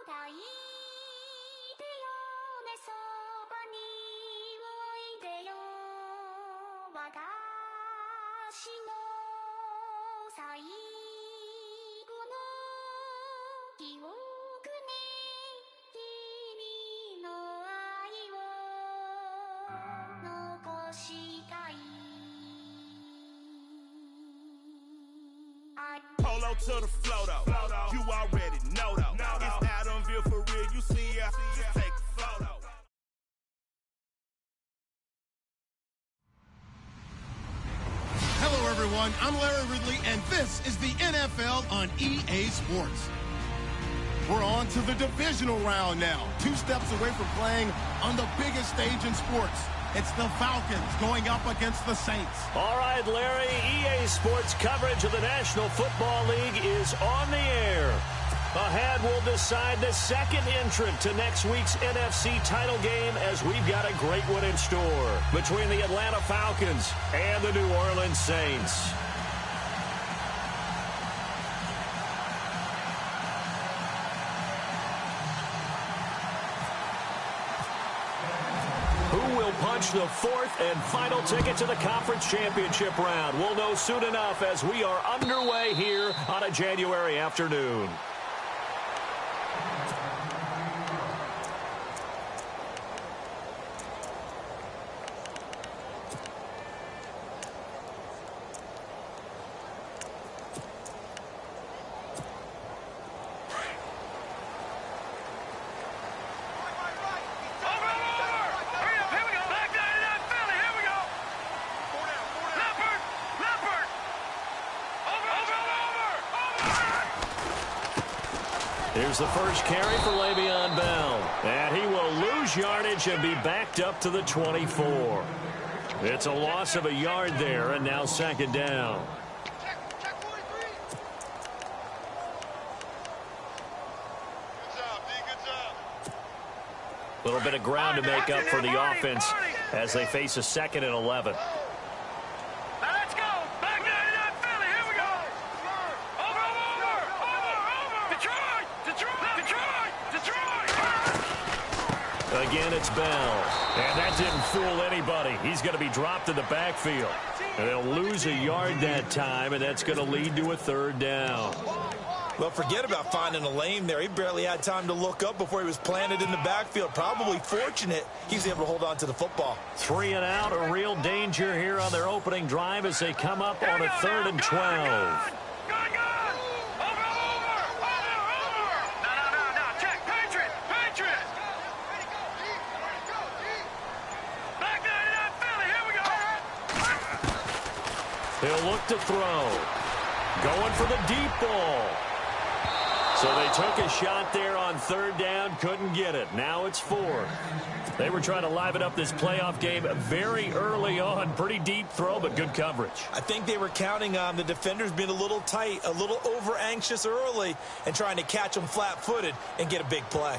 いでよねそばにおいでよ私の最後の記憶に君の愛を残したいPolo to the flow though. You already know though. It's Adamville for real. You see ya. Just take a photo. Hello, everyone. I'm Larry Ridley, and this is the NFL on EA Sports. We're on to the divisional round now. 2 steps away from playing on the biggest stage in sports. It's the Falcons going up against the Saints. All right, Larry, EA Sports coverage of the National Football League is on the air. Ahead, we'll decide the second entrant to next week's NFC title game as we've got a great one in store between the Atlanta Falcons and the New Orleans Saints. Punch the 4th and final ticket to the conference championship round. We'll know soon enough as we are underway here on a January afternoon. Here's the first carry for Le'Veon Bell. And he will lose yardage and be backed up to the 24. It's a loss of a yard there, and now second down. A little bit of ground to make up for the offense as they face a 2nd and 11. Again, it's Bell. And that didn't fool anybody. He's going to be dropped in the backfield. And they'll lose a yard that time, and that's going to lead to a 3rd down. Well, forget about finding a lane there. He barely had time to look up before he was planted in the backfield. Probably fortunate he's able to hold on to the football. 3 and out, a real danger here on their opening drive as they come up on a 3rd and 12. He'll look to throw. Going for the deep ball. So they took a shot there on 3rd down, couldn't get it. Now it's 4th. They were trying to liven up this playoff game very early on. Pretty deep throw, but good coverage. I think they were counting on the defenders being a little tight, a little over-anxious early, and trying to catch them flat-footed and get a big play.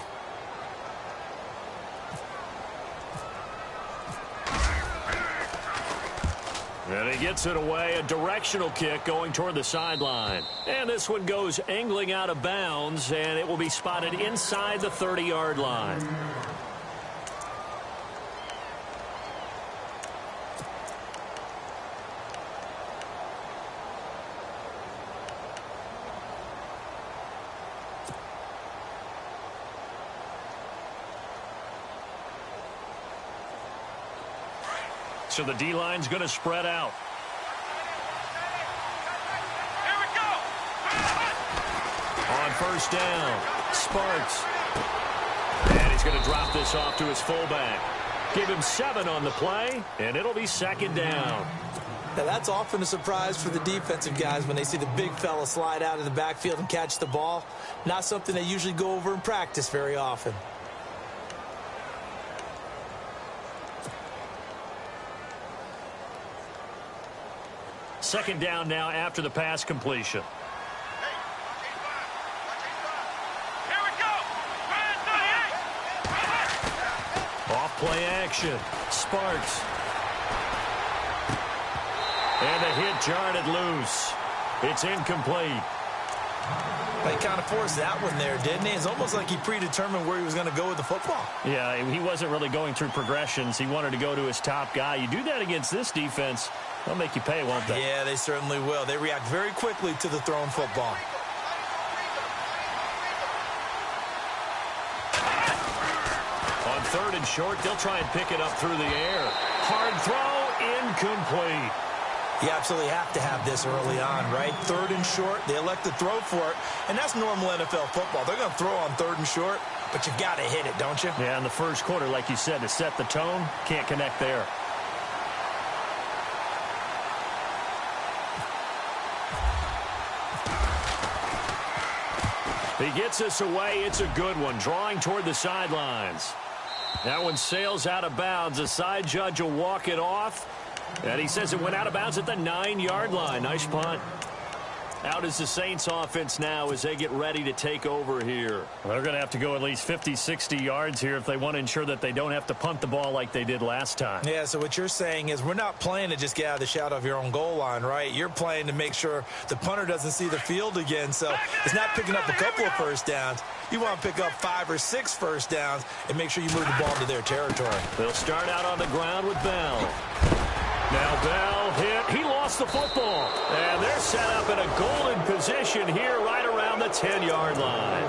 And he gets it away, a directional kick going toward the sideline. And this one goes angling out of bounds, and it will be spotted inside the 30-yard line. So the D-line's going to spread out. Here we go. On 1st down, Sparks. And he's going to drop this off to his fullback. Give him 7 on the play, and it'll be 2nd down. Now, that's often a surprise for the defensive guys when they see the big fella slide out of the backfield and catch the ball. Not something they usually go over in practice very often. Second down now after the pass completion. Here we go. Off play action. Sparks. And the hit jarred it loose. It's incomplete. But he kind of forced that one there, didn't he? It's almost like he predetermined where he was going to go with the football. Yeah, he wasn't really going through progressions. He wanted to go to his top guy. You do that against this defense, they'll make you pay, won't they? Yeah, they certainly will. They react very quickly to the thrown football. On 3rd and short, they'll try and pick it up through the air. Hard throw, incomplete. You absolutely have to have this early on, right? 3rd and short, they elect to throw for it, and that's normal NFL football. They're going to throw on 3rd and short, but you got to hit it, don't you? Yeah, in the first quarter, like you said, to set the tone, can't connect there. He gets us away. It's a good one, drawing toward the sidelines. That one sails out of bounds. The side judge will walk it off. And he says it went out of bounds at the 9-yard line. Nice punt. Out is the Saints offense now as they get ready to take over here. Well, they're going to have to go at least 50, 60 yards here if they want to ensure that they don't have to punt the ball like they did last time. Yeah, so what you're saying is we're not playing to just get out of the shadow of your own goal line, right? You're playing to make sure the punter doesn't see the field again. So it's not picking up a couple of first downs. You want to pick up 5 or 6 first downs and make sure you move the ball into their territory. They'll start out on the ground with Bell. Now Bell hit. He lost the football. And they're set up in a golden position here right around the 10-yard line.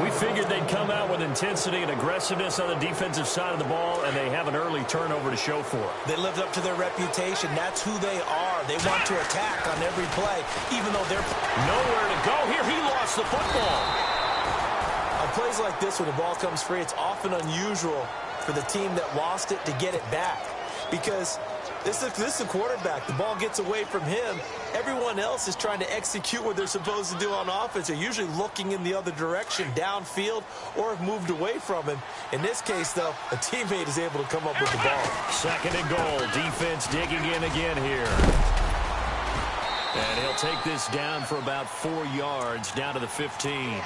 We figured they'd come out with intensity and aggressiveness on the defensive side of the ball, and they have an early turnover to show for it. They lived up to their reputation. That's who they are. They want to attack on every play, even though they're nowhere to go. Here he lost the football. On plays like this, when the ball comes free, it's often unusual for the team that lost it to get it back. Because this is the quarterback. The ball gets away from him. Everyone else is trying to execute what they're supposed to do on offense. They're usually looking in the other direction, downfield, or have moved away from him. In this case, though, a teammate is able to come up with the ball. 2nd and goal. Defense digging in again here. And he'll take this down for about 4 yards, down to the 15.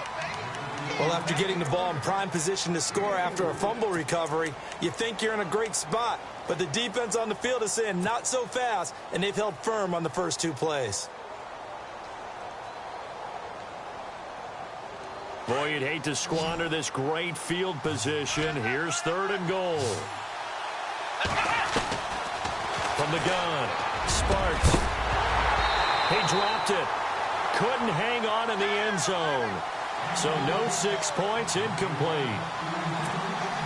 Well, after getting the ball in prime position to score after a fumble recovery, you think you're in a great spot. But the defense on the field is saying not so fast, and they've held firm on the first 2 plays. Boy, you'd hate to squander this great field position. Here's 3rd and goal. From the gun, Sparks. He dropped it. Couldn't hang on in the end zone. So no 6 points, incomplete.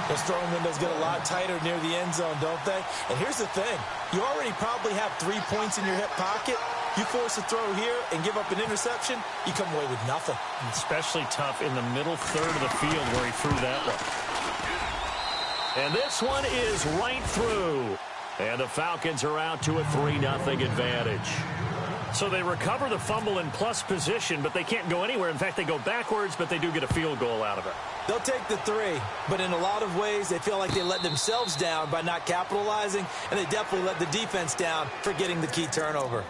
Those throwing windows get a lot tighter near the end zone, don't they? And here's the thing. You already probably have 3 points in your hip pocket. You force a throw here and give up an interception, you come away with nothing. Especially tough in the middle third of the field where he threw that one. And this one is right through. And the Falcons are out to a 3-0 advantage. So they recover the fumble in plus position, but they can't go anywhere. In fact, they go backwards, but they do get a field goal out of it. They'll take the 3, but in a lot of ways, they feel like they let themselves down by not capitalizing, and they definitely let the defense down for getting the key turnover.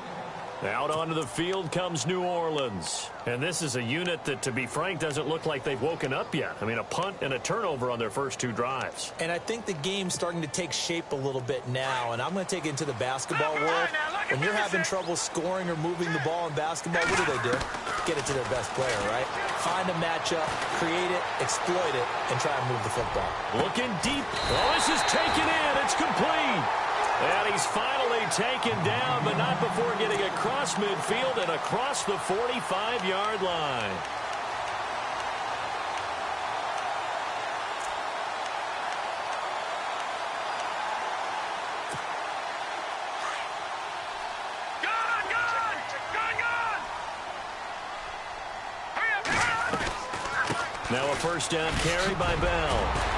Out onto the field comes New Orleans. And this is a unit that, to be frank, doesn't look like they've woken up yet. I mean, a punt and a turnover on their first 2 drives. And I think the game's starting to take shape a little bit now. And I'm going to take it into the basketball world. When you're having trouble scoring or moving the ball in basketball, what do? Get it to their best player, right? Find a matchup, create it, exploit it, and try and move the football. Looking deep. Oh, this is taken in. It's complete. And he's finally taken down, but not before getting across midfield and across the 45-yard line. Now a first down carry by Bell.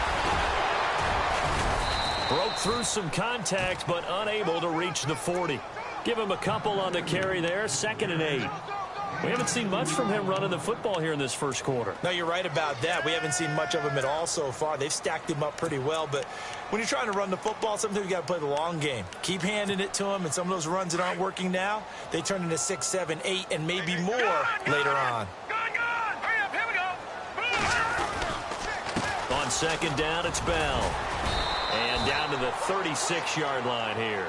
Broke through some contact, but unable to reach the 40. Give him a couple on the carry there. 2nd and 8. We haven't seen much from him running the football here in this first quarter. No, you're right about that. We haven't seen much of him at all so far. They've stacked him up pretty well, but when you're trying to run the football, sometimes you got to play the long game. Keep handing it to him, and some of those runs that aren't working now, they turn into 6, 7, 8, and maybe more later on. Hurry up, here we go. On 2nd down, it's Bell. And down to the 36-yard line here.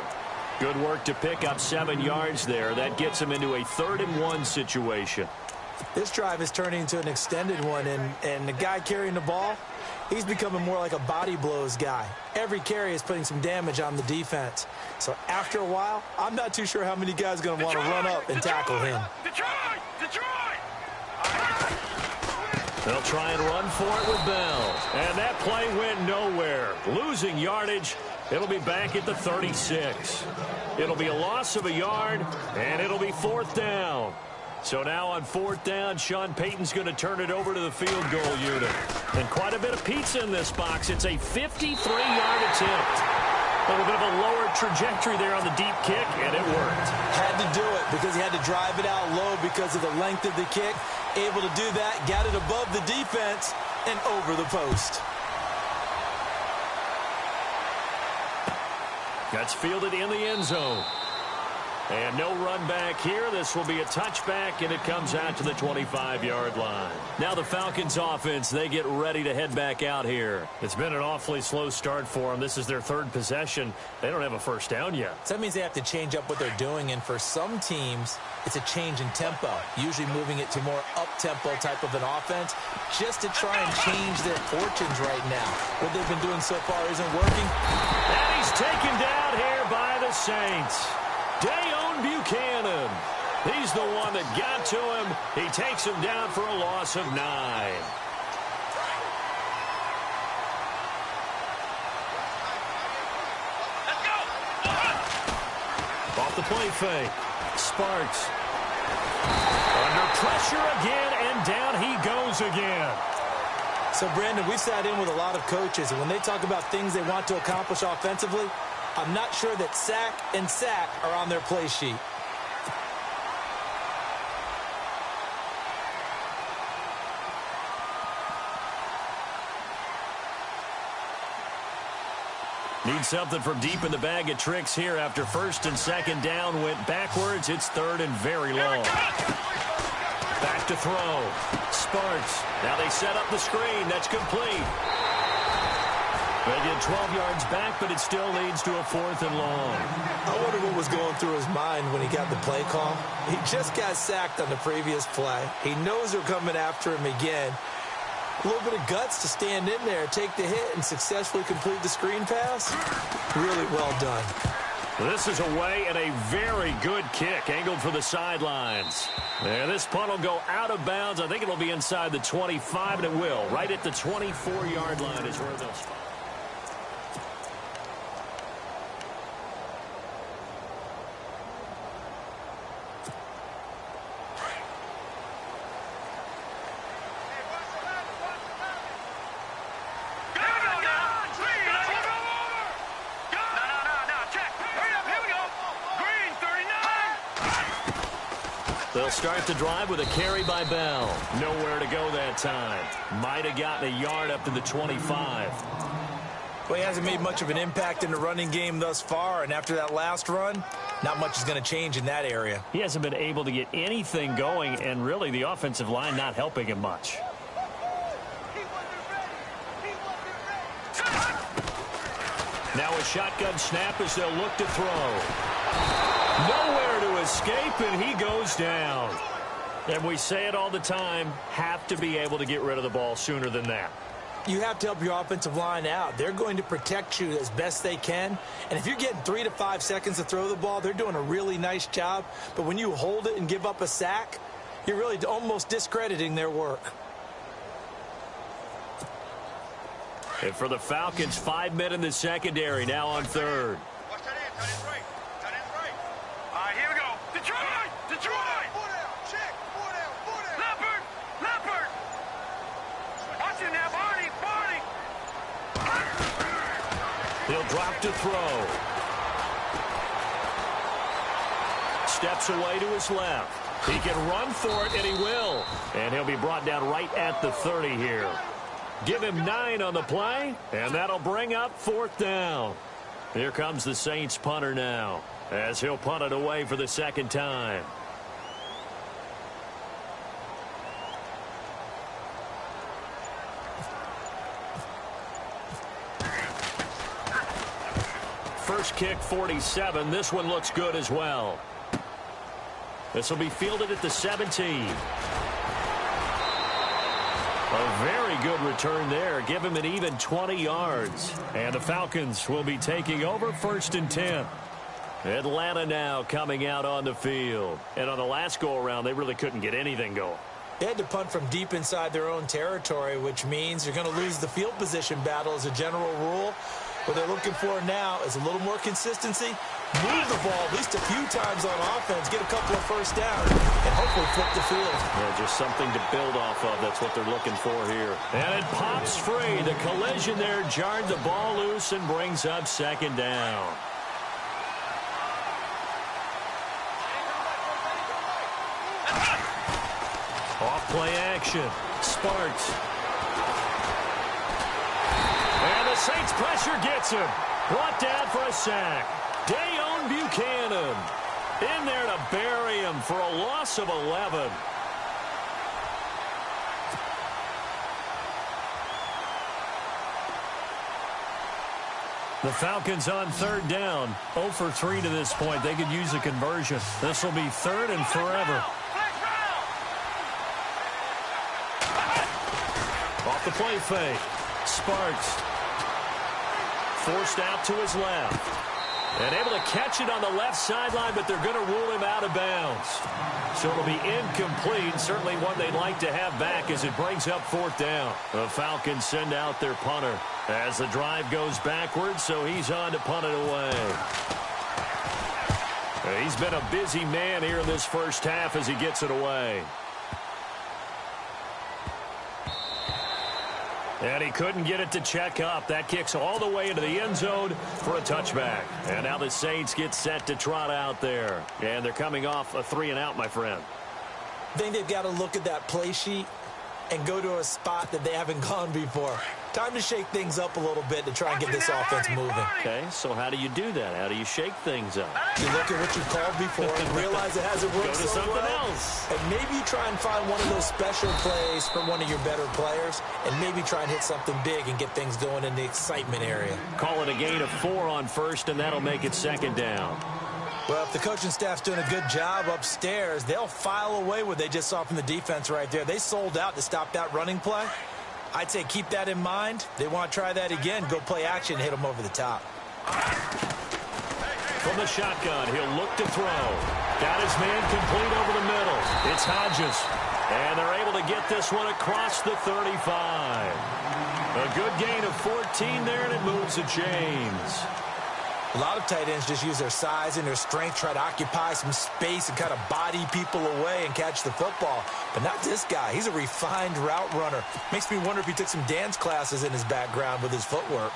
Good work to pick up 7 yards there. That gets him into a 3rd and 1 situation. This drive is turning into an extended one, and the guy carrying the ball, he's becoming more like a body blows guy. Every carry is putting some damage on the defense. So after a while, I'm not too sure how many guys are going to want to run up and tackle him. They'll try and run for it with Bell. And that play went nowhere. Losing yardage. It'll be back at the 36. It'll be a loss of a yard, and it'll be 4th down. So now on 4th down, Sean Payton's going to turn it over to the field goal unit. And quite a bit of pizza in this box. It's a 53-yard attempt. A little bit of a lower trajectory there on the deep kick, and it worked. Had to do it because he had to drive it out low because of the length of the kick. Able to do that, got it above the defense and over the post. That's fielded in the end zone. And no run back here. This will be a touchback, and it comes out to the 25-yard line. Now the Falcons offense, they get ready to head back out here. It's been an awfully slow start for them. This is their 3rd possession. They don't have a first down yet. So that means they have to change up what they're doing, and for some teams, it's a change in tempo, usually moving it to more up-tempo type of an offense just to try and change their fortunes right now. What they've been doing so far isn't working. And he's taken down here by the Saints. Dayon Buchanan. He's the one that got to him. He takes him down for a loss of 9. Off the play fake. Sparks. Under pressure again, and down he goes again. So, Brandon, we sat in with a lot of coaches, and when they talk about things they want to accomplish offensively, I'm not sure that sack and sack are on their play sheet. Need something from deep in the bag of tricks here after 1st and 2nd down went backwards. It's 3rd and very long. Back to throw. Sparks. Now they set up the screen. That's complete. They get 12 yards back, but it still leads to a 4th and long. I wonder what was going through his mind when he got the play call. He just got sacked on the previous play. He knows they're coming after him again. A little bit of guts to stand in there, take the hit, and successfully complete the screen pass. Really well done. This is away and a very good kick, angled for the sidelines. And this punt will go out of bounds. I think it'll be inside the 25, and it will. Right at the 24-yard line is where they'll start. They'll start the drive with a carry by Bell. Nowhere to go that time. Might have gotten a yard up to the 25. Well, he hasn't made much of an impact in the running game thus far, and after that last run, not much is going to change in that area. He hasn't been able to get anything going, and really the offensive line not helping him much. Now a shotgun snap as they'll look to throw. Nowhere to escape, and he goes down. And we say it all the time, have to be able to get rid of the ball sooner than that. You have to help your offensive line out. They're going to protect you as best they can. And if you're getting 3 to 5 seconds to throw the ball, they're doing a really nice job. But when you hold it and give up a sack, you're really almost discrediting their work. And for the Falcons, 5 men in the secondary, now on 3rd. Watch that in. Tight end's right. Tight end's right. All right, here we go. Detroit! Detroit! Four down. Check. Four down. Four down. Leopard! Leopard! Watch it now, Barney! Barney! He'll drop to throw. Steps away to his left. He can run for it, and he will. And he'll be brought down right at the 30 here. Give him 9 on the play, and that'll bring up 4th down. Here comes the Saints punter now, as he'll punt it away for the 2nd time. First kick, 47. This one looks good as well. This will be fielded at the 17. A very good return there. Give him an even 20 yards. And the Falcons will be taking over 1st and 10. Atlanta now coming out on the field. And on the last go-around, they really couldn't get anything going. They had to punt from deep inside their own territory, which means you're going to lose the field position battle as a general rule. What they're looking for now is a little more consistency. Move the ball at least a few times on offense, get a couple of first downs, and hopefully flip the field. Yeah, just something to build off of. That's what they're looking for here. And it pops free. The collision there jarred the ball loose and brings up 2nd down. Off play action. Sparks. And the Saints pressure gets him. Brought down for a sack. Dayon Buchanan in there to bury him for a loss of 11. The Falcons on 3rd down. 0 for 3 to this point. They could use a conversion. This will be 3rd and forever. Off the play fake. Sparks. Forced out to his left. And able to catch it on the left sideline, but they're going to rule him out of bounds. So it'll be incomplete. Certainly one they'd like to have back as it brings up 4th down. The Falcons send out their punter as the drive goes backwards, so he's on to punt it away. He's been a busy man here in this first half as he gets it away. And he couldn't get it to check up. That kicks all the way into the end zone for a touchback. And now the Saints get set to trot out there. And they're coming off a 3-and-out, my friend. I think they've got to look at that play sheet and go to a spot that they haven't gone before. Time to shake things up a little bit to try and get this offense moving. Okay, so how do you do that? How do you shake things up? You look at what you called before and realize it hasn't worked Go to so something well. else. And maybe you try and find one of those special plays from one of your better players and maybe try and hit something big and get things going in the excitement area. Call it a gain of 4 on 1st, and that'll make it 2nd down. Well, if the coaching staff's doing a good job upstairs, they'll file away what they just saw from the defense right there. They sold out to stop that running play. I'd say keep that in mind. They want to try that again. Go play action and hit them over the top. From the shotgun, he'll look to throw. Got his man complete over the middle. It's Hodges. And they're able to get this one across the 35. A good gain of 14 there, and it moves the chains. A lot of tight ends just use their size and their strength, try to occupy some space and kind of body people away and catch the football. But not this guy. He's a refined route runner. Makes me wonder if he took some dance classes in his background with his footwork.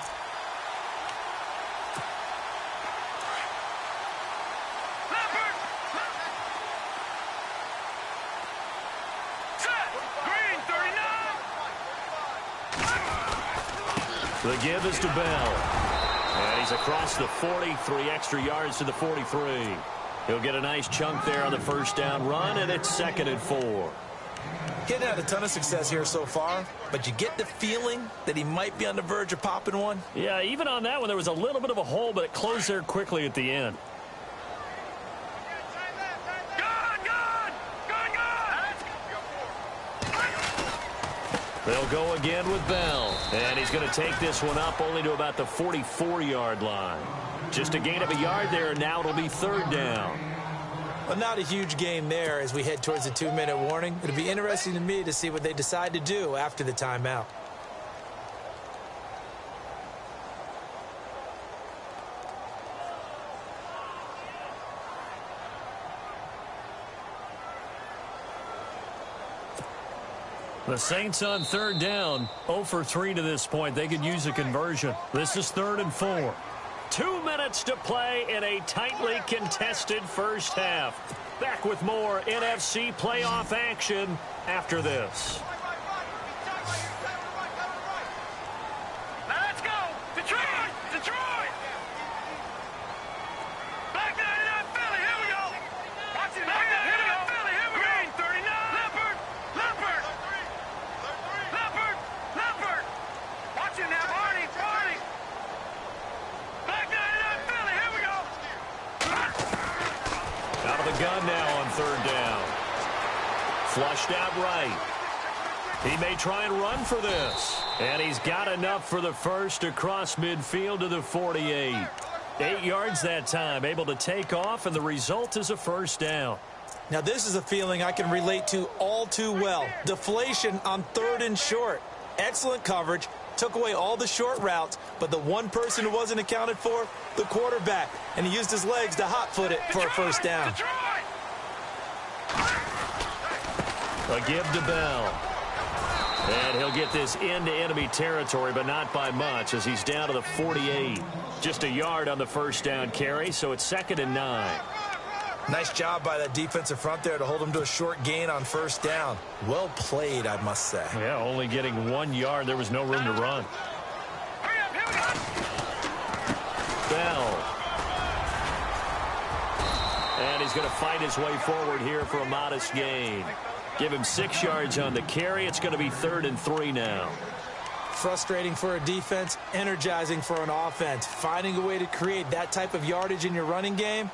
The give is to Bell. And he's across the 40, 3 extra yards to the 43. He'll get a nice chunk there on the 1st down run, and it's 2nd and 4. He hasn't had a ton of success here so far, but you get the feeling that he might be on the verge of popping one. Yeah, even on that one, there was a little bit of a hole, but it closed there quickly at the end. They'll go again with Bell. And he's going to take this one up only to about the 44-yard line. Just a gain of a yard there, and now it'll be 3rd down. Well, not a huge gain there as we head towards the 2-minute warning. It'll be interesting to me to see what they decide to do after the timeout. The Saints on 3rd down, 0 for 3 to this point. They could use a conversion. This is 3rd and 4. 2 minutes to play in a tightly contested first half. Back with more NFC playoff action after this. Let's go! Detroit! Detroit! Back 99 Philly, here we go! Watch it, back 99 Philly, here we go! Green 39! Leopard! Leopard! Leopard! Leopard! Watch it now, Barney! Barney! Back 99 Philly, here we go! Out of the gun now on 3rd down. Flushed out right. He may try and run for this. And he's got enough for the first across midfield to the 48. 8 yards that time, able to take off, and the result is a first down. Now, this is a feeling I can relate to all too well. Deflation on 3rd and short. Excellent coverage. Took away all the short routes, but the one person who wasn't accounted for, the quarterback. And he used his legs to hot-foot it for a first down. A give to Bell. And he'll get this into enemy territory, but not by much, as he's down to the 48. Just a yard on the first down carry, so it's 2nd and 9. Nice job by that defensive front there to hold him to a short gain on first down. Well played, I must say. Yeah, only getting 1 yard. There was no room to run. Bell. And he's going to fight his way forward here for a modest gain. Give him 6 yards on the carry. It's going to be 3rd and 3 now. Frustrating for a defense, energizing for an offense. Finding a way to create that type of yardage in your running game,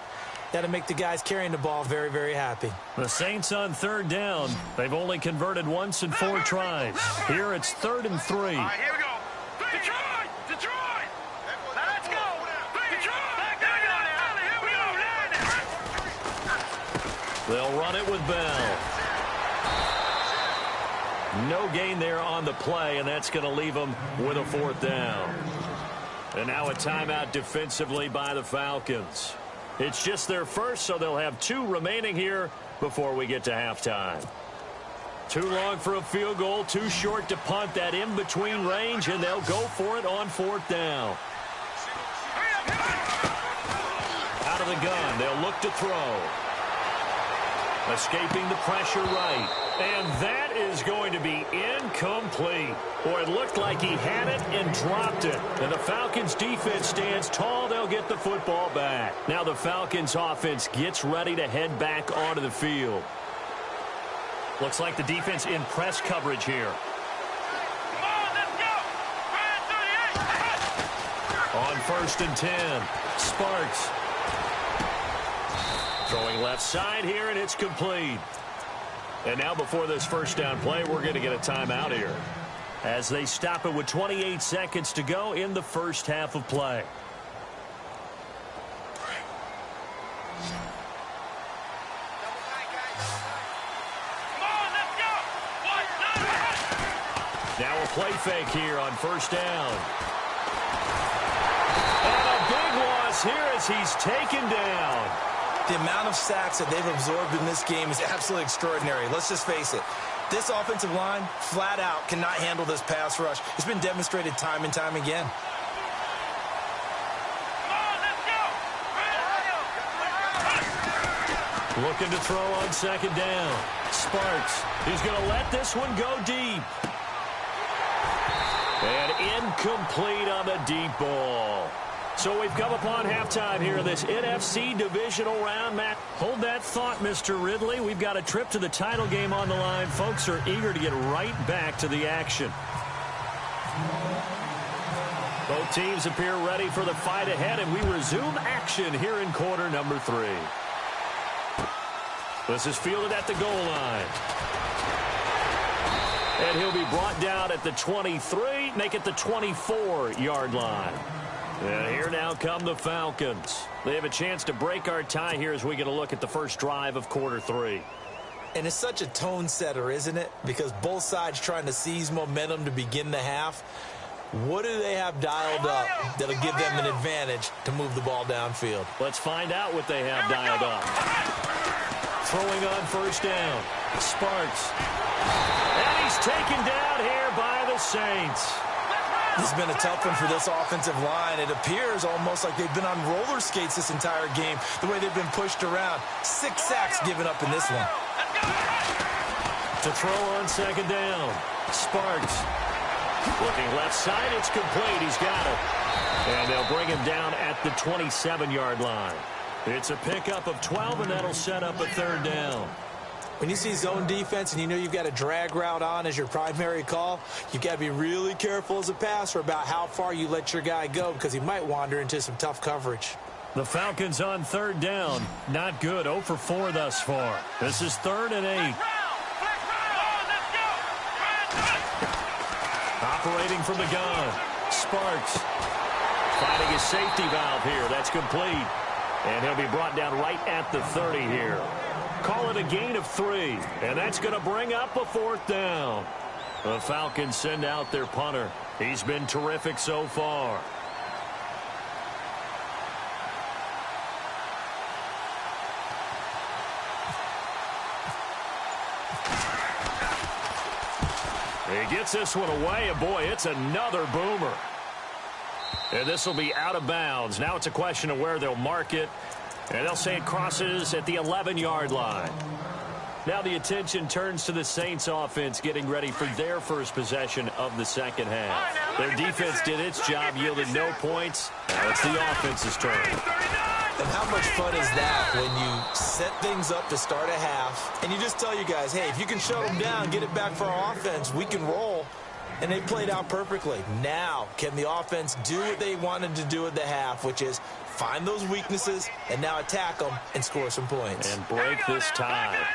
that'll make the guys carrying the ball very, very happy. The Saints on 3rd down. They've only converted once in 4 tries. Here it's 3rd and 3. All right, here we go. Detroit! Detroit! Now let's go! Detroit! Here we go! They'll run it with Bell. No gain there on the play, and that's going to leave them with a 4th down. And now a timeout defensively by the Falcons. It's just their first, so they'll have 2 remaining here before we get to halftime. Too long for a field goal, too short to punt. That in-between range, and they'll go for it on 4th down. Out of the gun, they'll look to throw. Escaping the pressure right. And that is going to be incomplete. Boy, it looked like he had it and dropped it. And the Falcons defense stands tall. They'll get the football back. Now the Falcons offense gets ready to head back onto the field. Looks like the defense in press coverage here. Come on, let's go! On 1st and 10, Sparks. Throwing left side here, and it's complete. And now before this first down play, we're going to get a timeout here as they stop it with 28 seconds to go in the first half of play. Now a play fake here on 1st down. And a big loss here as he's taken down. The amount of sacks that they've absorbed in this game is absolutely extraordinary. Let's just face it. This offensive line, flat out, cannot handle this pass rush. It's been demonstrated time and time again. Looking to throw on 2nd down. Sparks is going to let this one go deep. And incomplete on the deep ball. So we've come upon halftime here in this NFC divisional round. Matt, hold that thought, Mr. Ridley. We've got a trip to the title game on the line. Folks are eager to get right back to the action. Both teams appear ready for the fight ahead, and we resume action here in quarter number 3. This is fielded at the goal line. And he'll be brought down at the 23, make it the 24-yard line. And here now come the Falcons. They have a chance to break our tie here as we get a look at the first drive of quarter 3. And it's such a tone setter, isn't it? Because both sides trying to seize momentum to begin the half. What do they have dialed up that'll give them an advantage to move the ball downfield? Let's find out what they have dialed up. Throwing on 1st down. Sparks. And he's taken down here by the Saints. This has been a tough one for this offensive line. It appears almost like they've been on roller skates this entire game, the way they've been pushed around. 6 sacks given up in this one. To throw on 2nd down. Sparks. Looking left side, it's complete. He's got it. And they'll bring him down at the 27-yard line. It's a pickup of 12, and that'll set up a 3rd down. When you see zone defense and you know you've got a drag route on as your primary call, you've got to be really careful as a passer about how far you let your guy go because he might wander into some tough coverage. The Falcons on 3rd down. Not good. 0 for 4 thus far. This is 3rd and 8. Operating from the gun. Sparks finding his safety valve here. That's complete. And he'll be brought down right at the 30 here. Call it a gain of 3. And that's going to bring up a 4th down. The Falcons send out their punter. He's been terrific so far. He gets this one away, and boy, it's another boomer. And this will be out of bounds. Now it's a question of where they'll mark it, and they'll say it crosses at the 11-yard line. Now the attention turns to the Saints offense getting ready for their first possession of the second half. Their defense did its job, yielded no points. Now it's the offense's turn. And how much fun is that when you set things up to start a half and you just tell you guys, hey, if you can shut them down, get it back for our offense, we can roll. And they played out perfectly. Now, can the offense do what they wanted to do at the half, which is find those weaknesses and now attack them and score some points. And break this tie.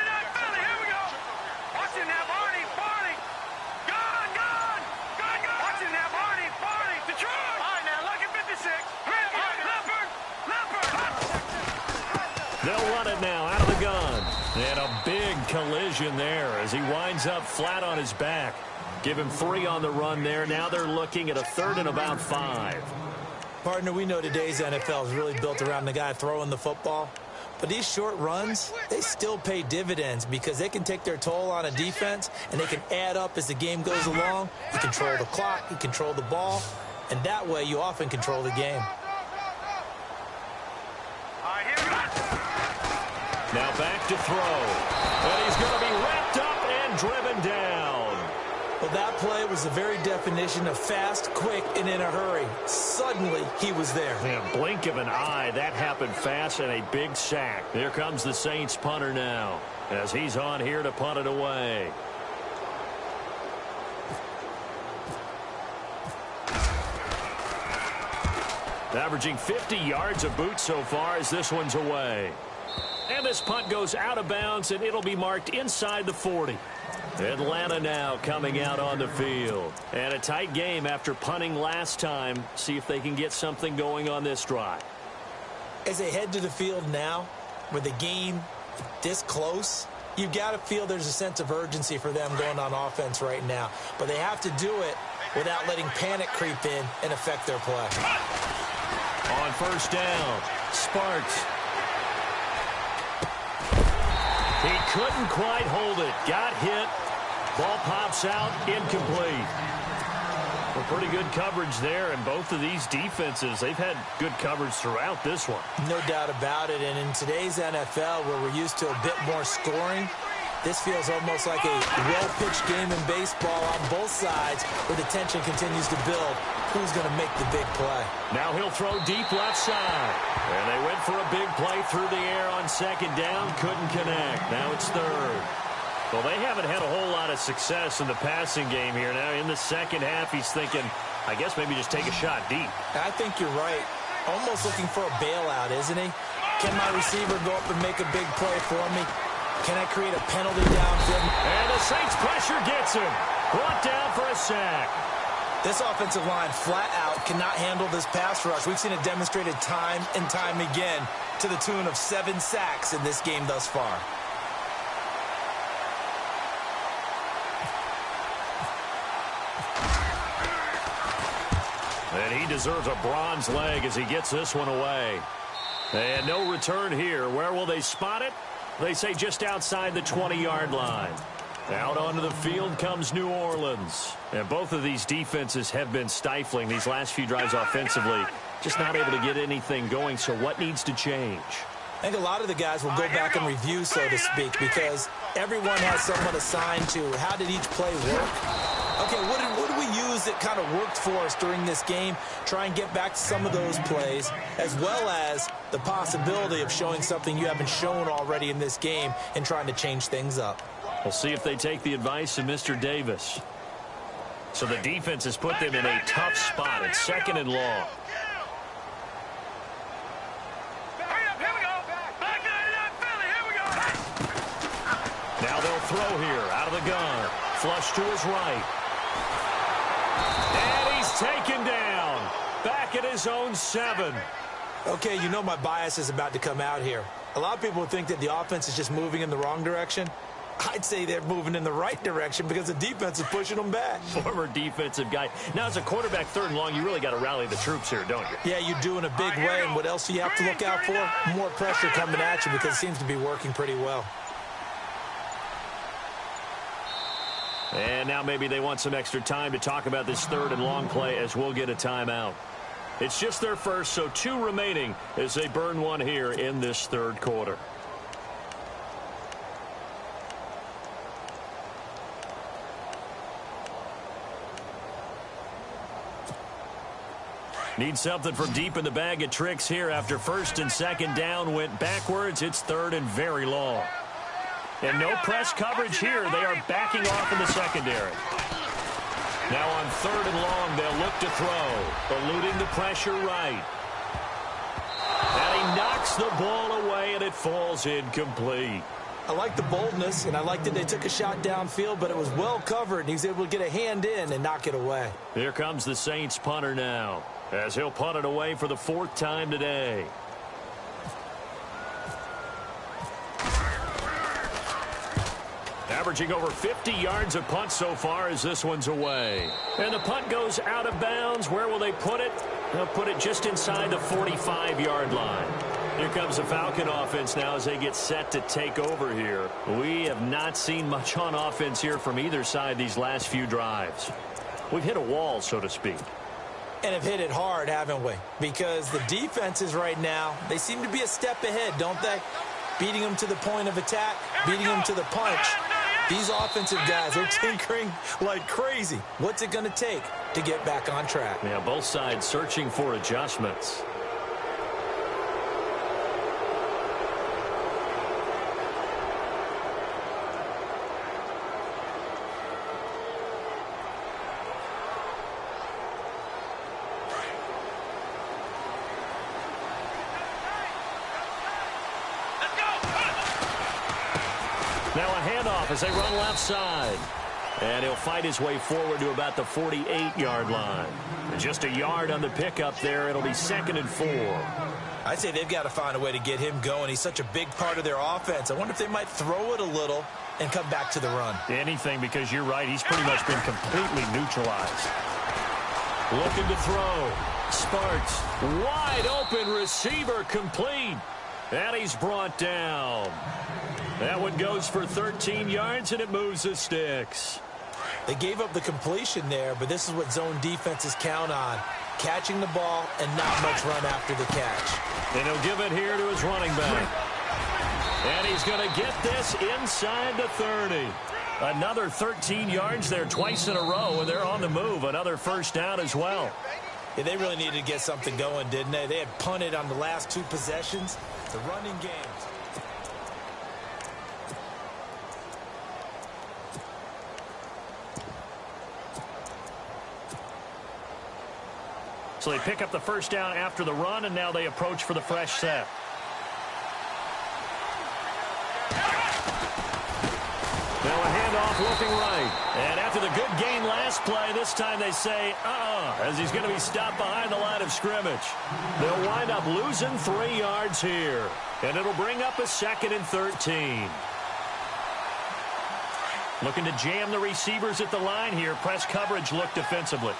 They'll run it now out of the gun. And a big collision there as he winds up flat on his back. Give him 3 on the run there. Now they're looking at a 3rd and about 5. Partner, we know today's NFL is really built around the guy throwing the football. But these short runs, they still pay dividends because they can take their toll on a defense and they can add up as the game goes along. You control the clock, you control the ball, and that way you often control the game. Now back to throw. And he's going to be wrapped up and driven down. Well, that play was the very definition of fast, quick, and in a hurry. Suddenly, he was there. Yeah, blink of an eye. That happened fast and a big sack. Here comes the Saints punter now as he's on here to punt it away. Averaging 50 yards a boot so far as this one's away. And this punt goes out of bounds, and it'll be marked inside the 40. Atlanta now coming out on the field. And a tight game after punting last time. See if they can get something going on this drive. As they head to the field now, with the game this close, you've got to feel there's a sense of urgency for them going on offense right now. But they have to do it without letting panic creep in and affect their play. On first down, Sparks. He couldn't quite hold it. Got hit. Ball pops out. Incomplete. Well, pretty good coverage there, and both of these defenses, they've had good coverage throughout this one. No doubt about it, and in today's NFL, where we're used to a bit more scoring, this feels almost like a well-pitched game in baseball on both sides, where the tension continues to build. Who's going to make the big play? Now he'll throw deep left side. And they went for a big play through the air on second down. Couldn't connect. Now it's 3rd. Well, they haven't had a whole lot of success in the passing game here. Now in the second half, he's thinking, I guess maybe just take a shot deep. I think you're right. Almost looking for a bailout, isn't he? Can my receiver go up and make a big play for me? Can I create a penalty downfield? And the Saints pressure gets him. Brought down for a sack. This offensive line flat out cannot handle this pass rush. We've seen it demonstrated time and time again to the tune of 7 sacks in this game thus far. And he deserves a bronze leg as he gets this one away. And no return here. Where will they spot it? They say just outside the 20-yard line. Out onto the field comes New Orleans. And both of these defenses have been stifling these last few drives offensively. Just not able to get anything going. So what needs to change? I think a lot of the guys will go back and review, so to speak, because everyone has someone assigned to how did each play work. Okay, what did we use that kind of worked for us during this game? Try and get back to some of those plays, as well as the possibility of showing something you haven't shown already in this game and trying to change things up. We'll see if they take the advice of Mr. Davis. So the defense has put them in a tough spot. It's 2nd and long. Now they'll throw here out of the gun. Flush to his right. taken down. Back at his own 7. Okay, you know my bias is about to come out here. A lot of people think that the offense is just moving in the wrong direction. I'd say they're moving in the right direction because the defense is pushing them back. Former defensive guy. Now, as a quarterback, 3rd and long, you really got to rally the troops here, don't you? Yeah, you do in a big way. And what else do you have to look out for? More pressure coming at you because it seems to be working pretty well. And now maybe they want some extra time to talk about this 3rd and long play as we'll get a timeout. It's just their first, so 2 remaining as they burn one here in this 3rd quarter. Need something from deep in the bag of tricks here after 1st and 2nd down went backwards. It's 3rd and very long. And no press coverage here. They are backing off in the secondary. Now on 3rd and long, they'll look to throw. Eluding the pressure right. And he knocks the ball away, and it falls incomplete. I like the boldness, and I like that they took a shot downfield, but it was well covered, and he was able to get a hand in and knock it away. Here comes the Saints punter now, as he'll punt it away for the 4th time today. Averaging over 50 yards a punt so far as this one's away. And the punt goes out of bounds. Where will they put it? They'll put it just inside the 45-yard line. Here comes the Falcon offense now as they get set to take over here. We have not seen much on offense here from either side these last few drives. We've hit a wall, so to speak. And have hit it hard, haven't we? Because the defenses right now, they seem to be a step ahead, don't they? Beating them to the point of attack, beating them to the punch. These offensive guys are tinkering like crazy. What's it going to take to get back on track? Yeah, both sides searching for adjustments. Now a handoff as they run left side. And he'll fight his way forward to about the 48-yard line. Just a yard on the pickup there. It'll be 2nd and 4. I'd say they've got to find a way to get him going. He's such a big part of their offense. I wonder if they might throw it a little and come back to the run. Anything, because you're right. He's pretty much been completely neutralized. Looking to throw. Sparks. Wide open receiver complete. And he's brought down. That one goes for 13 yards, and it moves the sticks. They gave up the completion there, but this is what zone defenses count on. Catching the ball and not much run after the catch. And he'll give it here to his running back. And he's going to get this inside the 30. Another 13 yards there twice in a row, and they're on the move. Another 1st down as well. Yeah, they really needed to get something going, didn't they? They had punted on the last 2 possessions. The running game. So they pick up the 1st down after the run, and now they approach for the fresh set. Now a handoff looking right. And after the good gain last play, this time they say, as he's going to be stopped behind the line of scrimmage. They'll wind up losing 3 yards here. And it'll bring up a 2nd and 13. Looking to jam the receivers at the line here. Press coverage look defensively.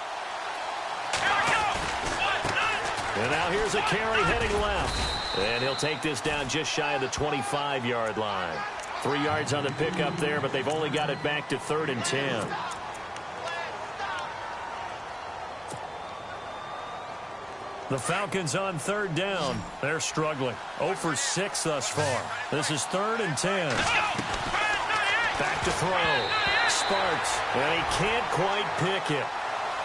And now here's a carry heading left. And he'll take this down just shy of the 25-yard line. 3 yards on the pickup there, but they've only got it back to 3rd and 10. The Falcons on 3rd down. They're struggling. 0 for 6 thus far. This is 3rd and 10. Back to throw. Sparks. And he can't quite pick it.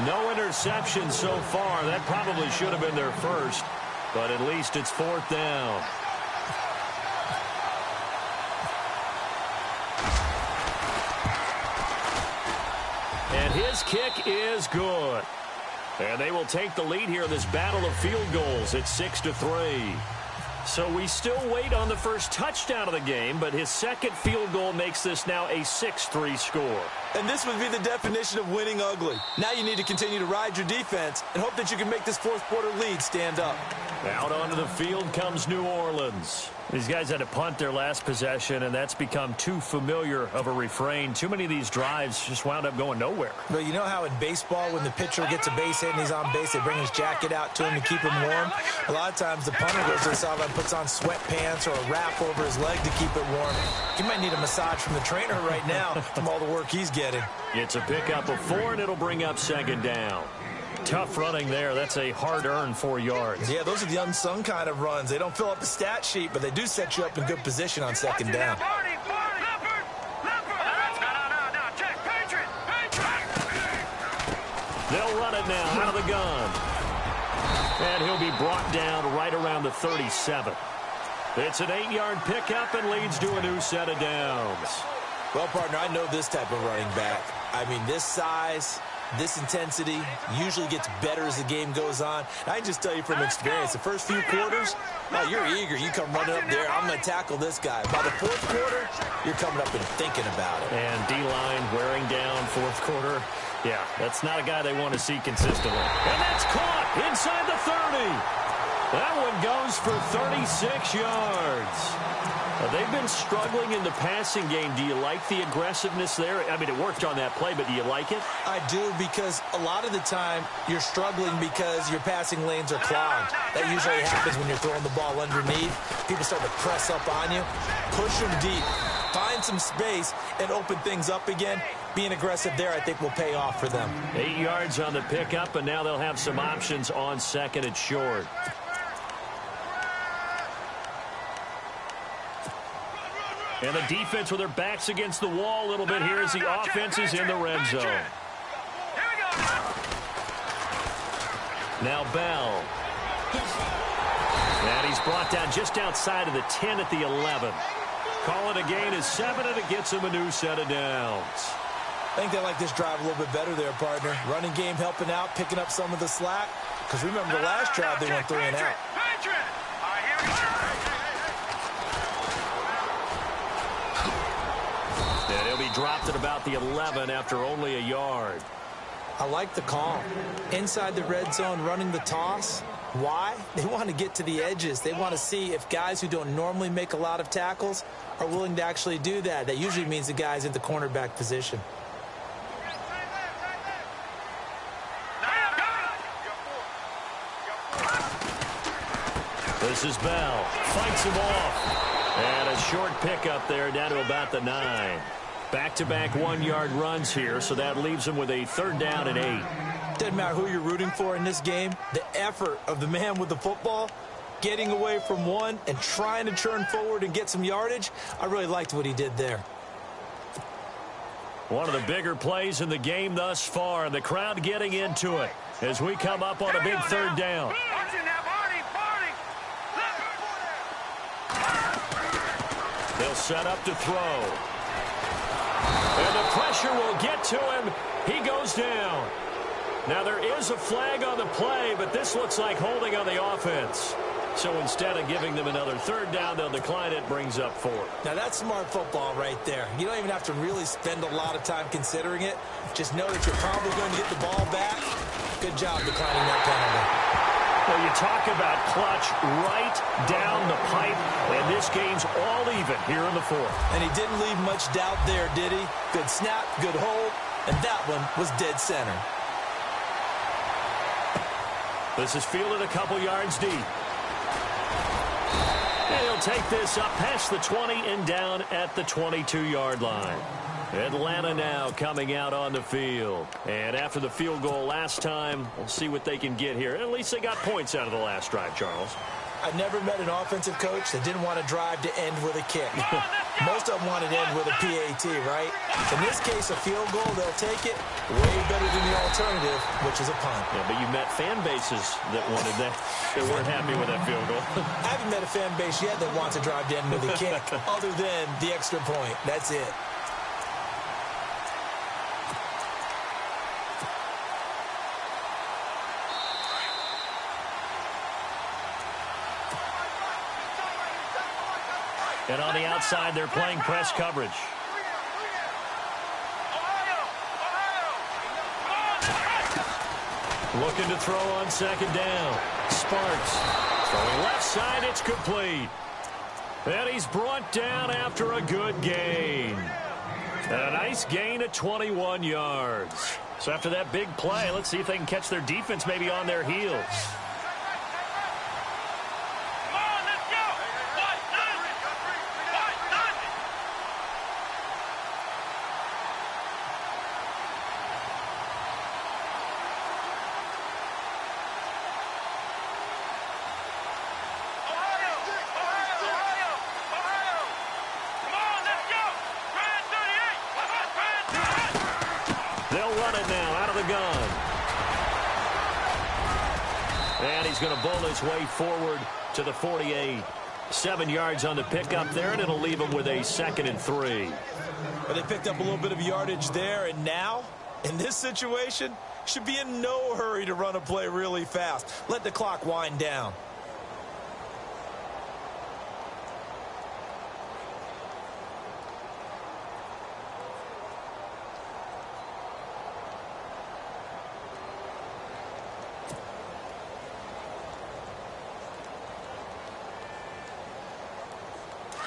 No interception so far. That probably should have been their first. But at least it's 4th down. And his kick is good. And they will take the lead here in this battle of field goals at 6-3. So we still wait on the first touchdown of the game, but his 2nd field goal makes this now a 6-3 score. And this would be the definition of winning ugly. Now you need to continue to ride your defense and hope that you can make this fourth quarter lead stand up. Out onto the field comes New Orleans. These guys had to punt their last possession, and that's become too familiar of a refrain. Too many of these drives just wound up going nowhere. But you know how in baseball, when the pitcher gets a base hit and he's on base, they bring his jacket out to him to keep him warm? A lot of times the punter goes to the sideline, puts on sweatpants or a wrap over his leg to keep it warm. He might need a massage from the trainer right now from all the work he's getting. It's a pickup of 4, and it'll bring up second down. Tough running there. That's a hard-earned 4 yards. Yeah, those are the unsung kind of runs. They don't fill up the stat sheet, but they do set you up in good position on second down. They'll run it now out of the gun. And he'll be brought down right around the 37. It's an 8-yard pickup and leads to a new set of downs. Well, partner, I know this type of running back. I mean, this size, this intensity usually gets better as the game goes on. And I can just tell you from experience, the first few quarters, oh, you're eager. You come running up there, I'm going to tackle this guy. By the fourth quarter, you're coming up and thinking about it. And D-line wearing down fourth quarter. Yeah, that's not a guy they want to see consistently. And that's caught inside the 30. That one goes for 36 yards. They've been struggling in the passing game. Do you like the aggressiveness there? I mean, it worked on that play, but do you like it? I do, because a lot of the time you're struggling because your passing lanes are clogged. That usually happens when you're throwing the ball underneath. People start to press up on you. Push them deep. Find some space and open things up again. Being aggressive there, I think, will pay off for them. 8 yards on the pickup, and now they'll have some options on second and short. And the defense with their backs against the wall a little bit here as the offense is in the red zone. Now Bell. And he's brought down just outside of the 10 at the 11. Call it a gain of 7, and it gets him a new set of downs. I think they like this drive a little bit better there, partner. Running game helping out, picking up some of the slack. Because remember the last drive, they went 3 and out. And he'll be dropped at about the 11 after only a yard. I like the call. Inside the red zone, running the toss. Why? They want to get to the edges. They want to see if guys who don't normally make a lot of tackles are willing to actually do that. That usually means the guy's in the cornerback position. This is Bell. Fights him off. And a short pickup there down to about the 9. Back-to-back 1-yard runs here, so that leaves him with a 3rd down and 8. Doesn't matter who you're rooting for in this game. The effort of the man with the football, getting away from one and trying to turn forward and get some yardage, I really liked what he did there. One of the bigger plays in the game thus far, and the crowd getting into it as we come up on a big 3rd down. They'll set up to throw. And the pressure will get to him. He goes down. Now there is a flag on the play, but this looks like holding on the offense. So instead of giving them another 3rd down, they'll decline it, brings up 4. Now that's smart football right there. You don't even have to really spend a lot of time considering it. Just know that you're probably going to get the ball back. Good job declining that penalty. Well, you talk about clutch right down the pipe, and this game's all even here in the 4th. And he didn't leave much doubt there, did he? Good snap, good hold, and that one was dead center. This is fielded a couple yards deep. And he'll take this up past the 20 and down at the 22-yard line. Atlanta now coming out on the field. And after the field goal last time, we'll see what they can get here. At least they got points out of the last drive, Charles. I've never met an offensive coach that didn't want to drive to end with a kick. Most of them wanted to end with a PAT, right? In this case, a field goal, they'll take it way better than the alternative, which is a punt. Yeah, but you met fan bases that wanted that. They weren't happy with that field goal. I haven't met a fan base yet that wants to drive to end with a kick, other than the extra point. That's it. And on the outside, they're playing press coverage. Looking to throw on second down. Sparks throwing left side. It's complete. And he's brought down after a good gain. A nice gain of 21 yards. So after that big play, let's see if they can catch their defense maybe on their heels. They'll run it now out of the gun. And he's going to bowl his way forward to the 48. 7 yards on the pickup there, and it'll leave him with a 2nd and 3. But they picked up a little bit of yardage there, and now, in this situation, should be in no hurry to run a play really fast. Let the clock wind down.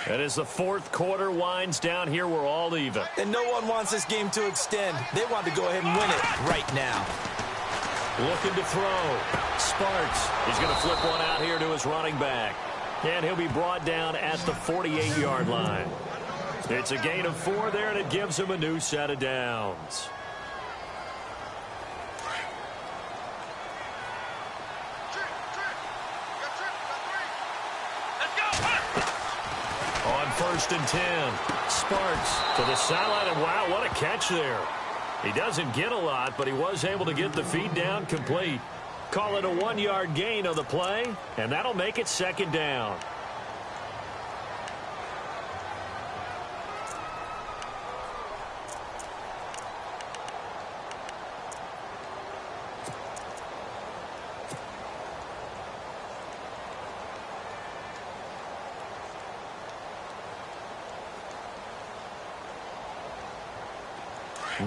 And as the fourth quarter winds down here, we're all even. And no one wants this game to extend. They want to go ahead and win it right now. Looking to throw. Sparks. He's going to flip one out here to his running back. And he'll be brought down at the 48-yard line. It's a gain of 4 there, and it gives him a new set of downs. First and 10. Sparks to the sideline, and wow, what a catch there. He doesn't get a lot, but he was able to get the feed down complete. Call it a 1-yard gain on the play, and that'll make it 2nd down.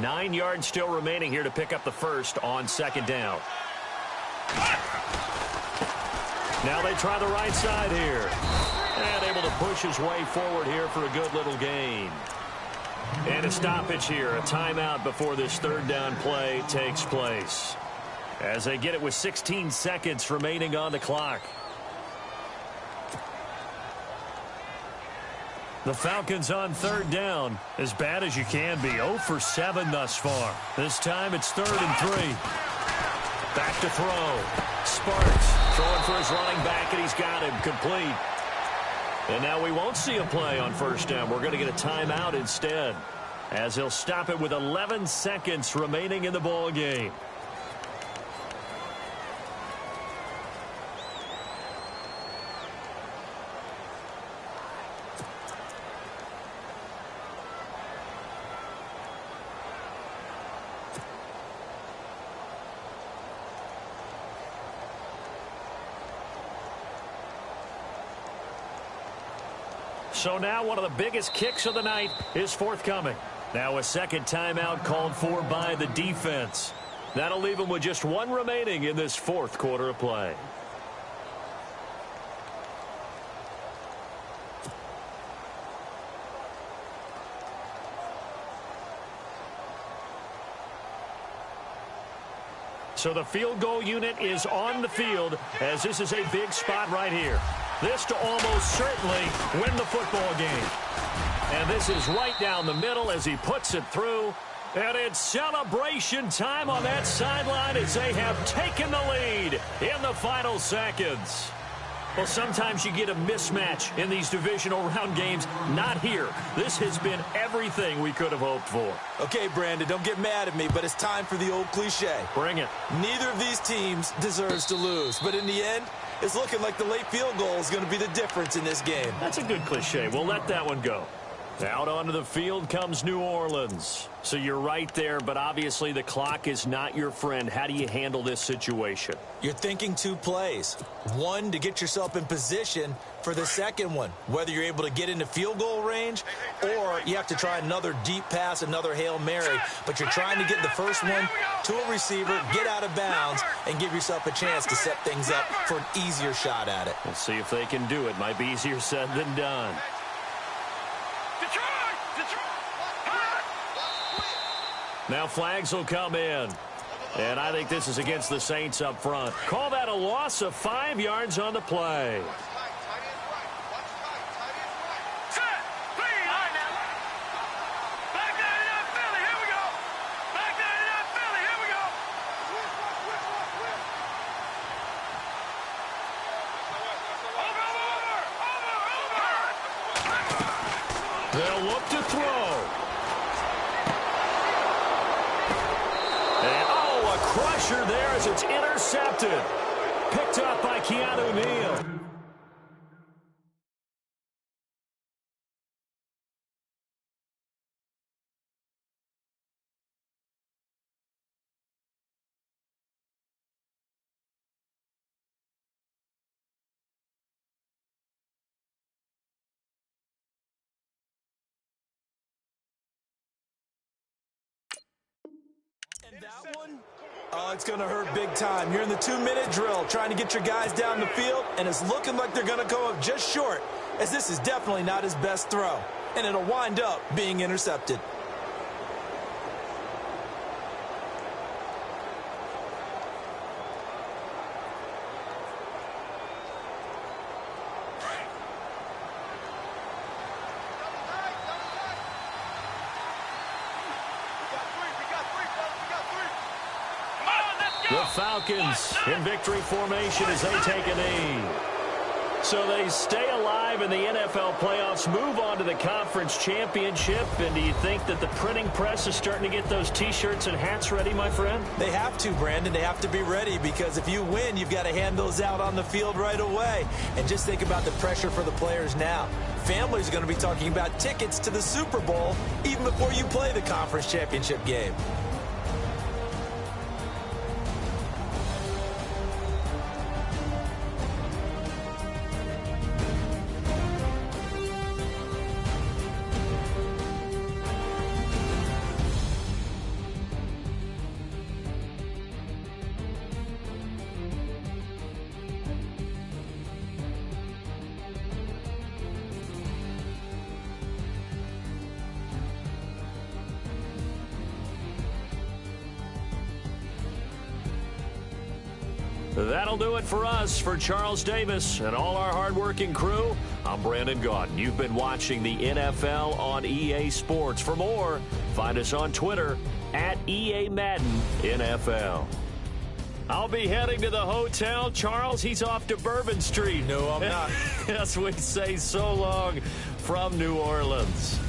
Nine yards still remaining here to pick up the first on 2nd down. Now they try the right side here. And able to push his way forward here for a good little gain. And a stoppage here, a timeout before this 3rd down play takes place. As they get it with 16 seconds remaining on the clock. The Falcons on 3rd down, as bad as you can be. 0 for 7 thus far. This time it's 3rd and 3. Back to throw. Sparks throwing for his running back, and he's got him complete. And now we won't see a play on 1st down. We're going to get a timeout instead, as he'll stop it with 11 seconds remaining in the ball game. So now one of the biggest kicks of the night is forthcoming. Now a 2nd timeout called for by the defense. That'll leave them with just 1 remaining in this 4th quarter of play. So the field goal unit is on the field, as this is a big spot right here. This to almost certainly win the football game. And this is right down the middle as he puts it through. And it's celebration time on that sideline as they have taken the lead in the final seconds. Well, sometimes you get a mismatch in these divisional round games. Not here. This has been everything we could have hoped for. Okay, Brandon, don't get mad at me, but it's time for the old cliche. Bring it. Neither of these teams deserves to lose, but in the end, it's looking like the late field goal is going to be the difference in this game. That's a good cliche. We'll let that one go. Out onto the field comes New Orleans. So you're right there, but obviously the clock is not your friend. How do you handle this situation? You're thinking 2 plays. One, to get yourself in position for the second one, whether you're able to get into field goal range or you have to try another deep pass, another Hail Mary. But you're trying to get the first one to a receiver, get out of bounds, and give yourself a chance to set things up for an easier shot at it. We'll see if they can do it. Might be easier said than done. Now flags will come in. And I think this is against the Saints up front. Call that a loss of 5 yards on the play. They'll look to throw. And, a crusher there as it's intercepted. Picked up by Keanu Neal. That one, it's going to hurt big time. You're in the 2-minute drill trying to get your guys down the field, and it's looking like they're going to go up just short, as this is definitely not his best throw, and it'll wind up being intercepted. The Falcons in victory formation as they take a knee. So they stay alive in the NFL playoffs, move on to the conference championship. And do you think that the printing press is starting to get those T-shirts and hats ready, my friend? They have to, Brandon. They have to be ready, because if you win, you've got to hand those out on the field right away. And just think about the pressure for the players now. Families are going to be talking about tickets to the Super Bowl even before you play the conference championship game. That'll do it for us. For Charles Davis and all our hardworking crew, I'm Brandon Gaudin. You've been watching the NFL on EA Sports. For more, find us on Twitter at EA Madden NFL. I'll be heading to the hotel. Charles, he's off to Bourbon Street. No, I'm not. Yes, we say so long from New Orleans.